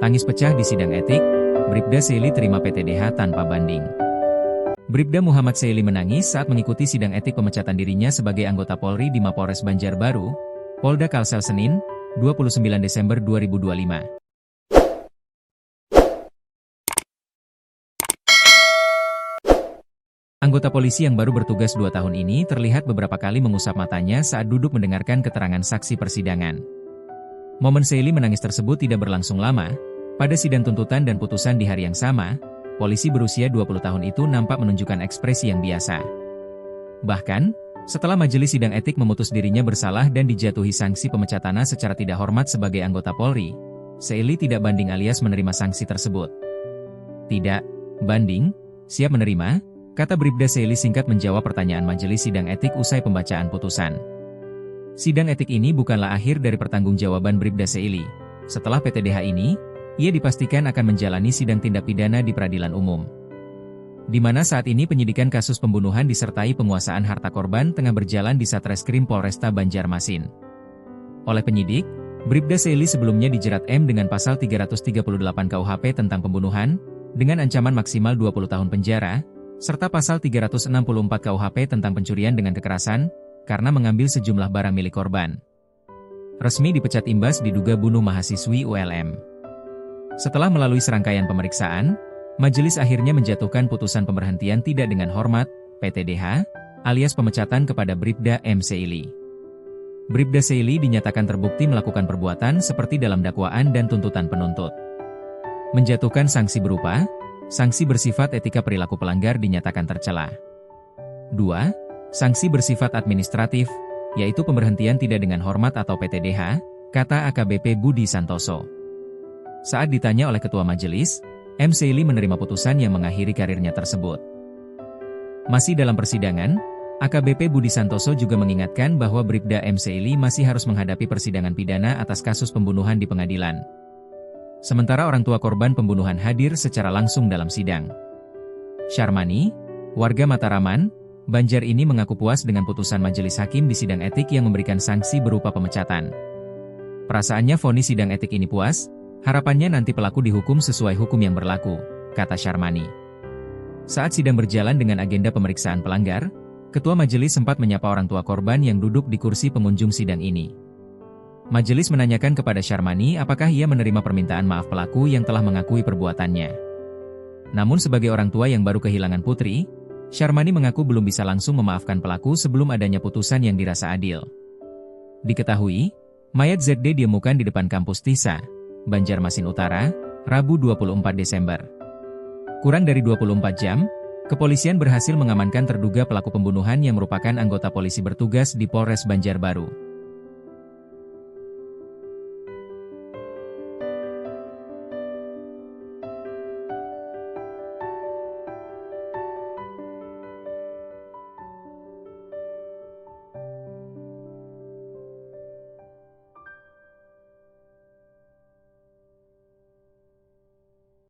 Tangis pecah di sidang etik, Bribda Seily terima PTDH tanpa banding. Bribda Muhammad Seily menangis saat mengikuti sidang etik pemecatan dirinya sebagai anggota Polri di Mapolres Banjarbaru, Polda Kalsel Senin, 29 Desember 2025. Anggota polisi yang baru bertugas 2 tahun ini terlihat beberapa kali mengusap matanya saat duduk mendengarkan keterangan saksi persidangan. Momen Seily menangis tersebut tidak berlangsung lama. Pada sidang tuntutan dan putusan di hari yang sama, polisi berusia 20 tahun itu nampak menunjukkan ekspresi yang biasa. Bahkan, setelah majelis sidang etik memutus dirinya bersalah dan dijatuhi sanksi pemecatan secara tidak hormat sebagai anggota Polri, Seily tidak banding alias menerima sanksi tersebut. Tidak banding, siap menerima, kata Bribda Seily singkat menjawab pertanyaan majelis sidang etik usai pembacaan putusan. Sidang etik ini bukanlah akhir dari pertanggungjawaban Bribda Seily. Setelah PTDH ini, ia dipastikan akan menjalani sidang tindak pidana di peradilan umum. Di mana saat ini penyidikan kasus pembunuhan disertai penguasaan harta korban tengah berjalan di Satreskrim Polresta Banjarmasin. Oleh penyidik, Bribda Seily sebelumnya dijerat M dengan pasal 338 KUHP tentang pembunuhan, dengan ancaman maksimal 20 tahun penjara, serta pasal 364 KUHP tentang pencurian dengan kekerasan, karena mengambil sejumlah barang milik korban. Resmi dipecat imbas diduga bunuh mahasiswi ULM. Setelah melalui serangkaian pemeriksaan, majelis akhirnya menjatuhkan putusan pemberhentian tidak dengan hormat, PTDH, alias pemecatan kepada Bribda M. Seily. Bribda Seily dinyatakan terbukti melakukan perbuatan seperti dalam dakwaan dan tuntutan penuntut. Menjatuhkan sanksi berupa, sanksi bersifat etika perilaku pelanggar dinyatakan tercela. 2. Sanksi bersifat administratif, yaitu pemberhentian tidak dengan hormat atau PTDH, kata AKBP Budi Santoso. Saat ditanya oleh ketua majelis, M. Seily menerima putusan yang mengakhiri karirnya tersebut. Masih dalam persidangan, AKBP Budi Santoso juga mengingatkan bahwa Bribda M. Seily masih harus menghadapi persidangan pidana atas kasus pembunuhan di pengadilan. Sementara orang tua korban pembunuhan hadir secara langsung dalam sidang. Syarmani, warga Mataraman, Banjar ini mengaku puas dengan putusan majelis hakim di sidang etik yang memberikan sanksi berupa pemecatan. Perasaannya vonis sidang etik ini puas, harapannya nanti pelaku dihukum sesuai hukum yang berlaku, kata Syarmani. Saat sidang berjalan dengan agenda pemeriksaan pelanggar, ketua majelis sempat menyapa orang tua korban yang duduk di kursi pengunjung sidang ini. Majelis menanyakan kepada Syarmani apakah ia menerima permintaan maaf pelaku yang telah mengakui perbuatannya. Namun sebagai orang tua yang baru kehilangan putri, Syarmani mengaku belum bisa langsung memaafkan pelaku sebelum adanya putusan yang dirasa adil. Diketahui, mayat ZD ditemukan di depan kampus TISA, Banjarmasin Utara, Rabu 24 Desember. Kurang dari 24 jam, kepolisian berhasil mengamankan terduga pelaku pembunuhan yang merupakan anggota polisi bertugas di Polres Banjarbaru.